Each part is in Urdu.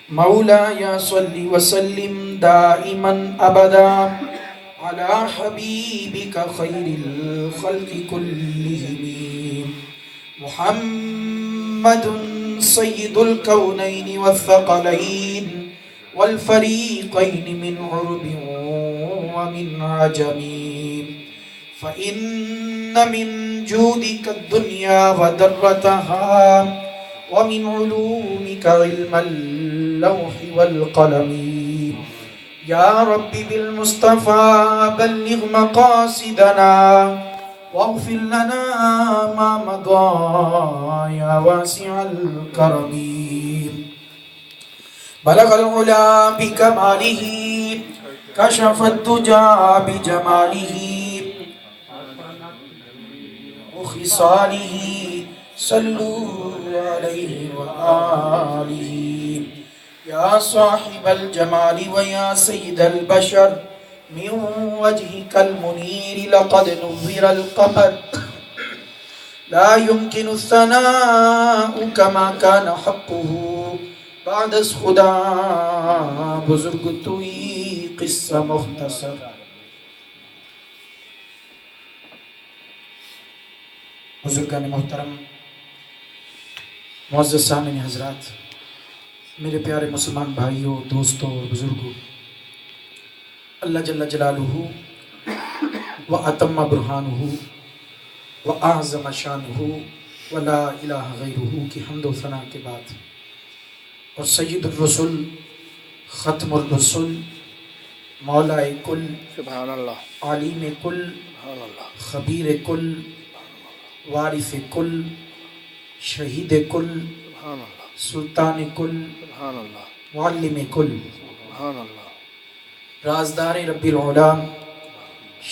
مولاي صل وسلم دائما أبدا على حبيبك خير الخلق كلهم محمد سيد الكونين والثقلين والفريقين من عرب ومن عجم فإن من جودك الدنيا وذرتها ومن علومك علم اللوح والقلم يا رب بالمصطفى بلغ مقاصدنا واغفر لنا ما مضى يا واسع الكرم بلغ العلا بكماله كشف الدجى بجماله وخصاله صلوا عليه وآله يا صاحب الجمال ويا سيد البشر من وجهك المنير لقد نور القمر لا يمكن الثناء كما كان حقه بعد از خدا بزرگ توی قصہ مختصر. بزرگان محترم، معزز سامعین حضرات، میرے پیارے مسلمان بھائیوں، دوستوں اور بزرگوں، اللہ جل جلالہ و اتم برہانہ و اعظم شانہ و لا الہ غیرہ کی حمد و ثنا کے بعد، اور سید الرسل، ختم الرسل، مولا کل، سبحان اللہ، عالم کل، سبحان اللہ، خبیر کل، وارث کل، شہید کل، سبحان اللہ، سلطان کل، سبحان اللہ، معلم کل، سبحان اللہ، رازدار رب العلا،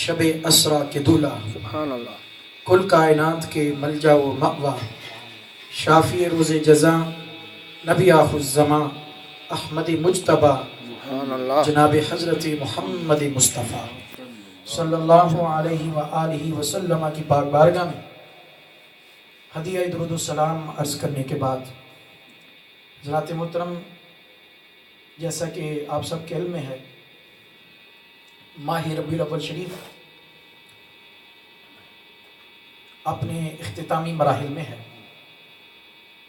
شب اسرا کے دولہ، سبحان اللہ، کل کائنات کے ملجا و مأوا، شافی روز جزا، نبی آخر الزمان، احمد مجتبی، سبحان اللہ، جناب حضرت محمد مصطفیٰ صلی اللہ علیہ وآلہ وسلم کی پاک بارگاہ میں ہدیہ درود و سلام عرض کرنے کے بعد، حضرات محترم، جیسا کہ آپ سب کے علم میں ہے، ماہ ربیع الاول شریف اپنے اختتامی مراحل میں ہے.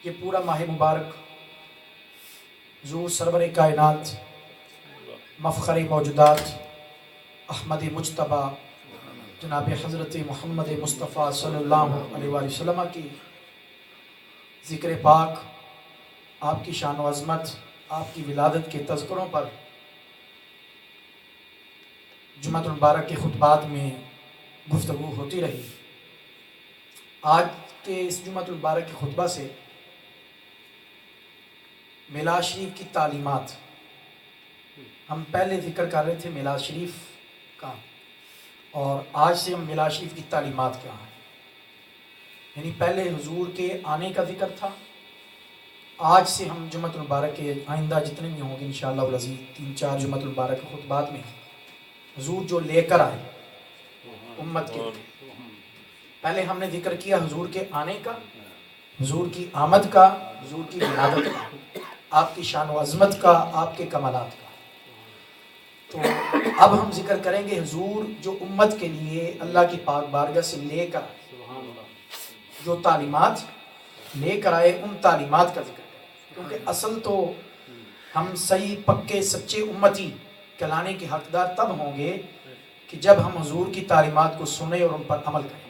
یہ پورا ماہ مبارک حضور سرور کائنات، مفخر موجودات، احمد مجتبی جناب حضرت محمد مصطفیٰ صلی اللہ علیہ وآلہ وسلم کی ذکر پاک، آپ کی شان و عظمت، آپ کی ولادت کے تذکروں پر جمعۃ المبارک کے خطبات میں گفتگو ہوتی رہی. آج کے اس جمعۃ المبارک کے خطبہ سے میلاد شریف کی تعلیمات، ہم پہلے ذکر کر رہے تھے میلاد شریف کا، اور آج سے ہم میلاد شریف کی تعلیمات کیا ہیں. یعنی پہلے حضور کے آنے کا ذکر تھا، آج سے ہم جمعۃ المبارک کے آئندہ جتنے بھی ہوں گے انشاءاللہ العزیز 3-4 جمعۃ المبارک کے خطبات میں حضور جو لے کر آئے امت کے، پہلے ہم نے ذکر کیا حضور کے آنے کا، حضور کی آمد کا، حضور کی ولادت کا، آپ کی شان و عظمت کا، آپ کے کمالات کا. تو اب ہم ذکر کریں گے حضور جو امت کے لیے اللہ کی پاک بارگاہ سے لے کر جو تعلیمات لے کر آئے، ان تعلیمات کا ذکر کریں. کیونکہ اصل تو ہم صحیح پکے سچے امتی کہلانے کے حقدار تب ہوں گے کہ جب ہم حضور کی تعلیمات کو سنیں اور ان پر عمل کریں.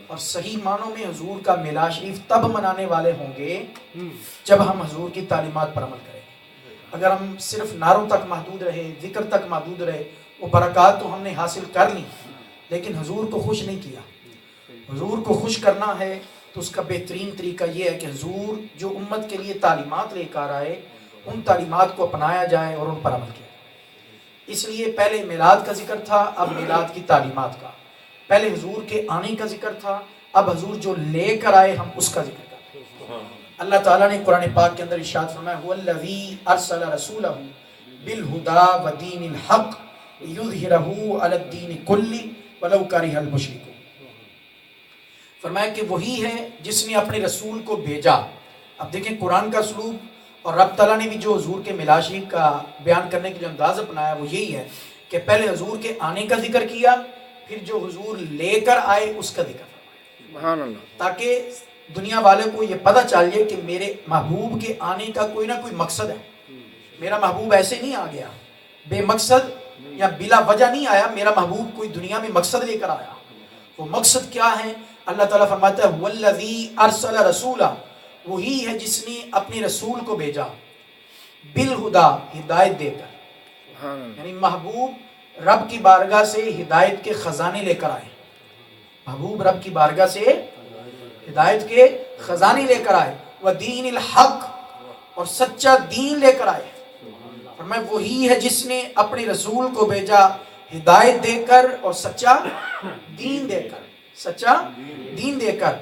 اور صحیح معنوں میں حضور کا میلاد شریف تب منانے والے ہوں گے جب ہم حضور کی تعلیمات پر عمل کریں. اگر ہم صرف نعروں تک محدود رہے، ذکر تک محدود رہے، وہ برکات تو ہم نے حاصل کر لی لیکن حضور کو خوش نہیں کیا. حضور کو خوش کرنا ہے تو اس کا بہترین طریقہ یہ ہے کہ حضور جو امت کے لیے تعلیمات لے کر آئے، ان تعلیمات کو اپنایا جائے اور ان پر عمل کیا. اس لیے پہلے میلاد کا ذکر تھا، اب میلاد کی تعلیمات کا. پہلے حضور کے آنے کا ذکر تھا، اب حضور جو لے کر آئے ہم اس کا ذکر کرتے ہیں. اللہ تعالیٰ نے قرآن پاک کے اندر ارشاد فرمایا هو الذی ارسل رسولہ بالہدی ودین الحق لیظہرہ علی الدین کلہ ولو کرہ المشرکون. فرمایا کہ وہی ہے جس نے اپنے رسول کو بھیجا. اب دیکھیں قرآن کا اسلوب اور رب تعالیٰ نے بھی جو حضور کے میلاد شریف کا بیان کرنے کا جو انداز اپنایا وہ یہی ہے کہ پہلے حضور کے آنے کا ذکر کیا، پھر جو حضور لے کر آئے اس کا ذکر فرمایا، سبحان اللہ، تاکہ دنیا والے کو یہ پتہ چل جائے کہ میرے محبوب کے آنے کا کوئی نہ کوئی مقصد ہے. میرا محبوب ایسے نہیں آ گیا بے مقصد یا بلا وجہ نہیں آیا، میرا محبوب کوئی دنیا میں مقصد لے کر آیا. وہ مقصد کیا ہے؟ اللہ تعالیٰ فرماتا ہے والذی ارسل رسولہ، وہی ہے جس نے اپنے رسول کو بھیجا بالہدا، ہدایت دے کر. سبحان اللہ، یعنی محبوب رب کی بارگاہ سے ہدایت کے خزانے لے کر آئے. محبوب رب کی بارگاہ سے ہدایت کے خزانے لے کر آئے. ودین الحق، اور سچا دین لے کر آئے. فرمایا وہی ہے جس نے اپنے رسول کو بھیجا ہدایت دے کر اور سچا دین دے کر، سچا دین دے کر.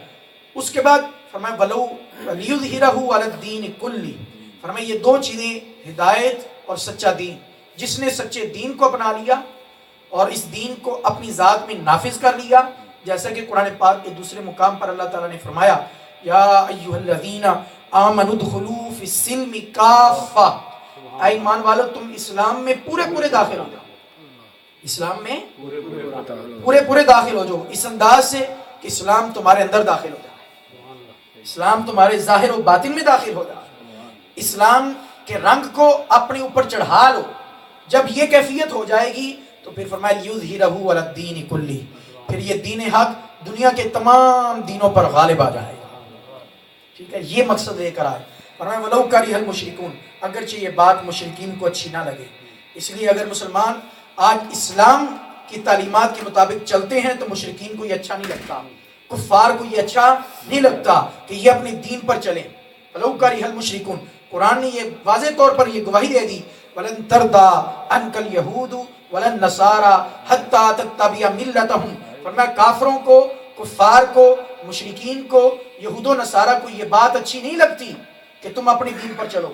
اس کے بعد فرمایا ولو لیظہرہ علی الدین کلی. فرمایا یہ دو چیزیں، ہدایت اور سچا دین، جس نے سچے دین کو اپنا لیا اور اس دین کو اپنی ذات میں نافذ کر لیا، جیسا کہ قرآن پاک کے دوسرے مقام پر اللہ تعالیٰ نے فرمایا یا ایھا الذین آمنوا ادخلوا فی السلم کافہ، اے ایمان والو تم اسلام میں پورے داخل ہو جاؤ، اسلام میں پورے داخل ہو جاؤ، اس انداز سے کہ اسلام تمہارے اندر داخل ہو جائے، اسلام تمہارے ظاہر و باطن میں داخل ہو جائے، اسلام کے رنگ کو اپنے اوپر چڑھا لو. جب یہ کیفیت ہو جائے گی تو پھر فرمایا لیظہرہ علی الدین کلی، پھر یہ دین حق دنیا کے تمام دینوں پر غالب آ جائے گا. ٹھیک ہے، یہ مقصد لے کر آئے. فرمایا ولو کرہ المشرکون، اگرچہ یہ بات مشرکین کو اچھی نہ لگے. اس لیے اگر مسلمان آج اسلام کی تعلیمات کے مطابق چلتے ہیں تو مشرکین کو یہ اچھا نہیں لگتا، کفار کو یہ اچھا نہیں لگتا کہ یہ اپنے دین پر چلیں. ولو کرہ المشرکون، قرآن نے یہ واضح طور پر یہ گواہی دے دی ولن ترضى عنك اليهود ولا النصارى حتى تتبع ملتهم. فرمایا کافروں کو، کفار کو، مشرکین کو، یہود و نصارہ کو یہ بات اچھی نہیں لگتی کہ تم اپنے دین پر چلو.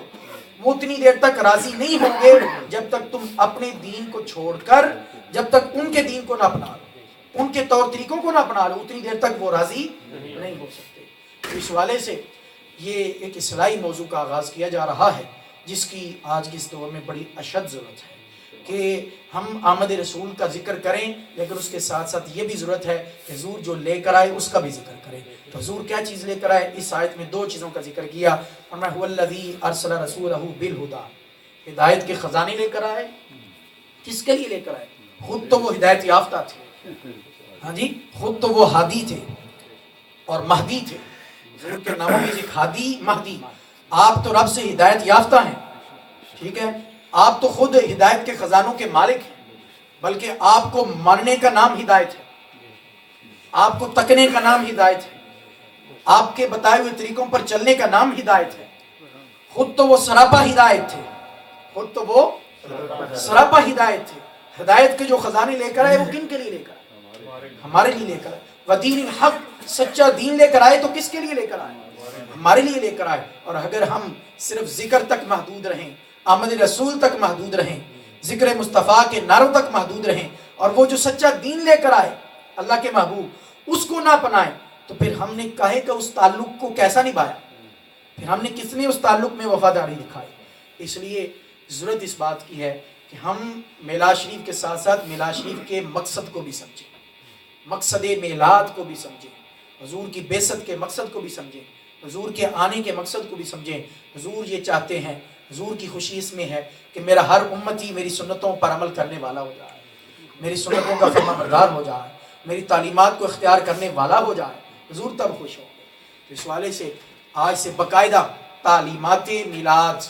وہ اتنی دیر تک راضی نہیں ہوں گے جب تک تم اپنے دین کو چھوڑ کر، جب تک ان کے دین کو نہ اپنا لو، ان کے طور طریقوں کو نہ اپنا لو، اتنی دیر تک وہ راضی نہیں ہو سکتے. تو اس حوالے سے یہ ایک اصلاحی موضوع کا آغاز کیا جا رہا ہے جس کی آج کے اس دور میں بڑی اشد ضرورت ہے کہ ہم آمد رسول کا ذکر کریں، لیکن اس کے ساتھ ساتھ یہ بھی ضرورت ہے کہ حضور جو لے کر آئے اس کا بھی ذکر کریں. تو حضور کیا چیز لے کر آئے؟ اس آیت میں دو چیزوں کا ذکر کیا. فرمایا هو الذی ارسل رسولہ بالہدی، ہدایت کے خزانے لے کر آئے. کس کے لیے لے کر آئے؟ خود تو وہ ہدایت یافتہ تھے، ہاں جی، خود تو وہ ہادی تھے اور مہدی تھے. حضور کے ناموں میں ایک ہادی، مہدی. آپ تو رب سے ہدایت یافتہ ہیں، ٹھیک ہے، آپ تو خود ہدایت کے خزانوں کے مالک ہیں، بلکہ آپ کو ماننے کا نام ہدایت ہے، آپ کو تکنے کا نام ہدایت ہے، آپ کے بتائے ہوئے طریقوں پر چلنے کا نام ہدایت ہے. خود تو وہ سراپا ہدایت تھے، خود تو وہ سراپا ہدایت تھے. ہدایت کے جو خزانے لے کر آئے وہ کن کے لیے لے کر آئے؟ ہمارے لیے لے کر آئے. ودین الحق، سچا دین لے کر آئے تو کس کے لیے لے کر آئے؟ ہمارے لیے لے کر آئے. اور اگر ہم صرف ذکر تک محدود رہیں، آمد رسول تک محدود رہیں، ذکر مصطفیٰ کے نعروں تک محدود رہیں، اور وہ جو سچا دین لے کر آئے اللہ کے محبوب اس کو نہ اپنائیں، تو پھر ہم نے کہے کہ اس تعلق کو کیسا نبھایا؟ پھر ہم نے کس نے اس تعلق میں وفاداری دکھائی؟ اس لیے ضرورت اس بات کی ہے کہ ہم میلاد شریف کے ساتھ ساتھ میلاد شریف کے مقصد کو بھی سمجھیں، مقصد میلاد کو بھی سمجھیں، حضور کی بعثت کے مقصد کو بھی سمجھیں، حضور کے آنے کے مقصد کو بھی سمجھیں. حضور یہ چاہتے ہیں، حضور کی خوشی اس میں ہے کہ میرا ہر امتی میری سنتوں پر عمل کرنے والا ہو جائے، میری سنتوں کا فرما بردار ہو جائے، میری تعلیمات کو اختیار کرنے والا ہو جائے. حضور تب خوش ہوں گے. تو اس والے سے آج سے باقاعدہ تعلیمات میلاد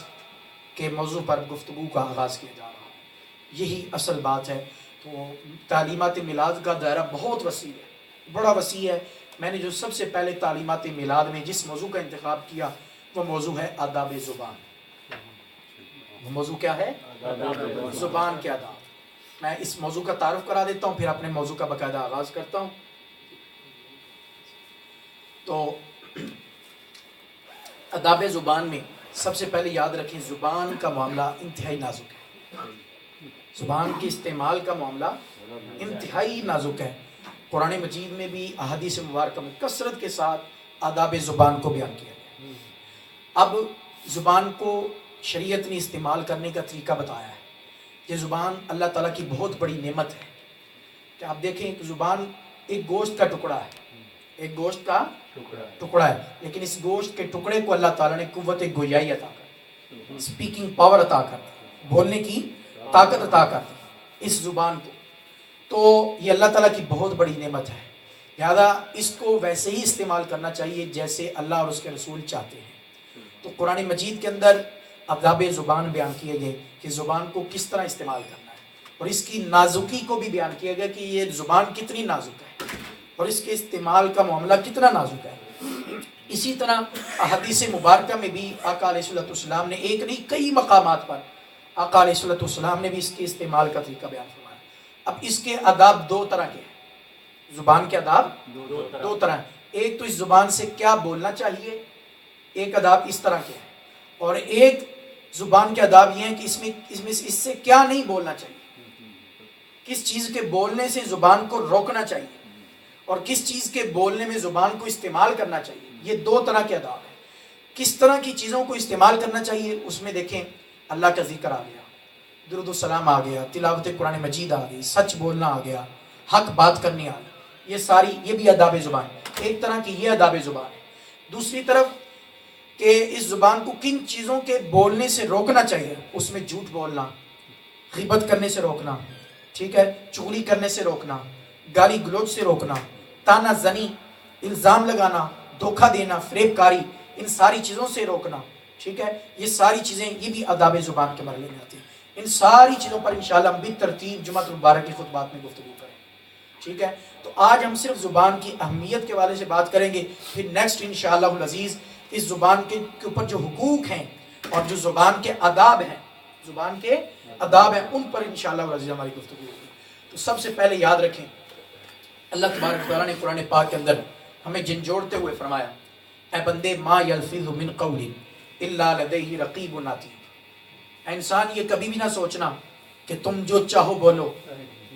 کے موضوع پر گفتگو کا آغاز کیا جا رہا ہے. یہی اصل بات ہے. تو تعلیمات میلاد کا دائرہ بہت وسیع ہے، بڑا وسیع ہے. میں نے جو سب سے پہلے تعلیمات میلاد میں جس موضوع کا انتخاب کیا وہ موضوع ہے آداب زبان. وہ موضوع کیا ہے؟ زبان کے آداب. میں اس موضوع کا تعارف کرا دیتا ہوں، پھر اپنے موضوع کا باقاعدہ آغاز کرتا ہوں. تو آداب زبان میں سب سے پہلے یاد رکھیں زبان کا معاملہ انتہائی نازک ہے. زبان کے استعمال کا معاملہ انتہائی نازک ہے. قرآن مجید میں بھی احادیث مبارکہ میں کثرت کے ساتھ آداب زبان کو بیان کیا گیا. اب زبان کو شریعت نے استعمال کرنے کا طریقہ بتایا ہے. یہ زبان اللہ تعالیٰ کی بہت بڑی نعمت ہے کہ آپ دیکھیں کہ زبان ایک گوشت کا ٹکڑا ہے, ایک گوشت کا ٹکڑا ہے, لیکن اس گوشت کے ٹکڑے کو اللہ تعالیٰ نے قوت گویائی عطا کر, اسپیکنگ پاور عطا کر, بولنے کی طاقت عطا کر اس زبان کو. تو یہ اللہ تعالیٰ کی بہت بڑی نعمت ہے, لہذا اس کو ویسے ہی استعمال کرنا چاہیے جیسے اللہ اور اس کے رسول چاہتے ہیں. تو قرآن مجید کے اندر آداب زبان بیان کیے گئے کہ زبان کو کس طرح استعمال کرنا ہے, اور اس کی نازکی کو بھی بیان کیا گیا کہ یہ زبان کتنی نازک ہے اور اس کے استعمال کا معاملہ کتنا نازک ہے. اسی طرح احادیث مبارکہ میں بھی آقا علیہ الصلوۃ والسلام نے ایک نہیں کئی مقامات پر آقا علیہ الصلوۃ والسلام نے بھی اس کے استعمال کا طریقہ بیان فرمایا. اب اس کے آداب دو طرح کے ہیں, زبان کے آداب دو طرح ہیں. ایک تو اس زبان سے کیا بولنا چاہیے, ایک آداب اس طرح کے ہیں, اور ایک زبان کے آداب یہ ہیں کہ اس سے کیا نہیں بولنا چاہیے, کس چیز کے بولنے سے زبان کو روکنا چاہیے اور کس چیز کے بولنے میں زبان کو استعمال کرنا چاہیے. یہ دو طرح کے آداب ہیں. کس طرح کی چیزوں کو استعمال کرنا چاہیے اس میں دیکھیں اللہ کا ذکر آ گیا, درود السلام آ گیا, تلاوت قرآن مجید آ گئی, سچ بولنا آ گیا, حق بات کرنے آ گیا. یہ بھی آداب زبان ہے. ایک طرح کی یہ آداب زبان ہے. دوسری طرف کہ اس زبان کو کن چیزوں کے بولنے سے روکنا چاہیے, اس میں جھوٹ بولنا, غیبت کرنے سے روکنا, ٹھیک ہے, چغلی کرنے سے روکنا, گالی گلوچ سے روکنا, تانا زنی, الزام لگانا, دھوکہ دینا, فریب کاری, ان ساری چیزوں سے روکنا, ٹھیک ہے. یہ ساری چیزیں یہ بھی آداب زبان کے مرحلے میں آتی ہیں. ان ساری چیزوں پر انشاءاللہ ہم بھی ترتیب جمعۃ المبارک کے خطبات میں گفتگو کریں, ٹھیک ہے. تو آج ہم صرف زبان کی اہمیت کے حوالے سے بات کریں گے, پھر نیکسٹ انشاءاللہ العزیز اس زبان کے اوپر جو حقوق ہیں اور جو زبان کے آداب ہیں, زبان کے آداب ہیں, ان پر انشاءاللہ العزیز ہماری گفتگو ہوگی. تو سب سے پہلے یاد رکھیں اللہ تبارک و تعالیٰ نے قرآن پاک کے اندر ہمیں جھنجھوڑتے ہوئے فرمایا, اے بندے ما یلفظ من قول الا لدیہ رقیب عتید. انسان یہ کبھی بھی نہ سوچنا کہ تم جو چاہو بولو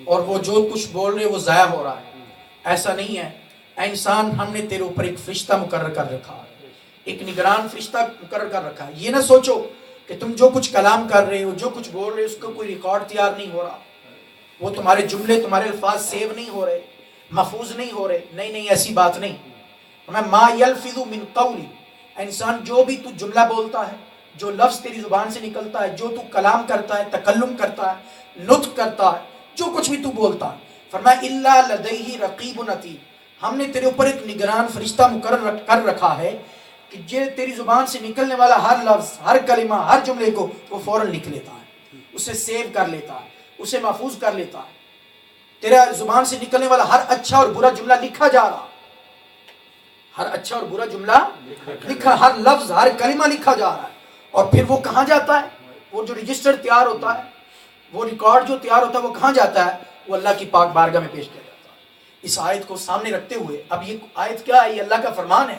اور وہ جو کچھ بول رہے وہ ضائع ہو رہا ہے. ایسا نہیں ہے. اے انسان ہم نے تیرے اوپر ایک فرشتہ مقرر کر رکھا ہے, ایک نگران فرشتہ مقرر کر رکھا ہے. یہ نہ سوچو کہ تم جو کچھ کلام کر رہے ہو, جو کچھ بول رہے ہو, اس کا کوئی ریکارڈ تیار نہیں ہو رہا, وہ تمہارے جملے تمہارے الفاظ سیو نہیں ہو رہے, محفوظ نہیں ہو رہے. نہیں نہیں, ایسی بات نہیں. ما یلفظ من قول, انسان جو بھی تو جملہ بولتا ہے, جو لفظ تیری زبان سے نکلتا ہے, جو تو کلام کرتا ہے, تکلم کرتا ہے, نطق کرتا ہے, جو کچھ بھی تو بولتا ہے, فرمایا الا لدیہ رقیب عتید, ہم نے تیرے اوپر ایک نگران فرشتہ مقرر کر رکھا ہے کہ یہ تیری زبان سے نکلنے والا ہر لفظ, ہر کلمہ, ہر جملے کو وہ فوراً لکھ لیتا ہے, اسے سیو کر لیتا ہے, اسے محفوظ کر لیتا ہے. تیرا زبان سے نکلنے والا ہر اچھا اور برا جملہ لکھا جا رہا, ہر اچھا اور برا جملہ لکھا, ہر لفظ, ہر کلمہ لکھا جا رہا ہے. اور پھر وہ کہاں جاتا ہے, وہ جو رجسٹر تیار ہوتا ہے, وہ ریکارڈ جو تیار ہوتا ہے, وہ کہاں جاتا ہے, وہ اللہ کی پاک بارگاہ میں پیش کیا جاتا ہے. اس آیت کو سامنے رکھتے ہوئے, اب یہ آیت کیا ہے, یہ اللہ کا فرمان ہے,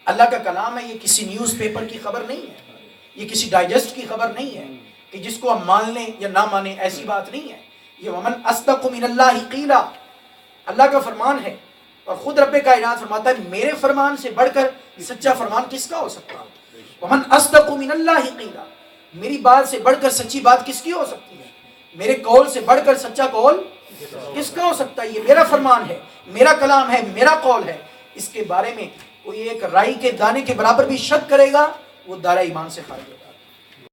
اللہ کا کلام ہے. یہ کسی نیوز پیپر کی خبر نہیں ہے, یہ کسی ڈائجسٹ کی خبر نہیں ہے کہ جس کو ہم مان لیں یا نہ مانیں, ایسی بات نہیں ہے. یہ ومن اصدق من اللہ قیلا, اللہ کا فرمان ہے. اور خود رب کائنات فرماتا ہے میرے فرمان سے بڑھ کر سچا فرمان کس کا ہو سکتا ہے. ومن اصدق من اللہ قیلا, میری بات سے بڑھ کر سچی بات کس کی ہو سکتی ہے, میرے قول سے بڑھ کر سچا قول کس کا ہو سکتا ہے. یہ میرا فرمان ہے, میرا کلام ہے, میرا قول ہے. اس کے بارے میں کوئی ایک رائی کے دانے کے برابر بھی شک کرے گا, وہ دائرہ ایمان سے خارج ہوگا.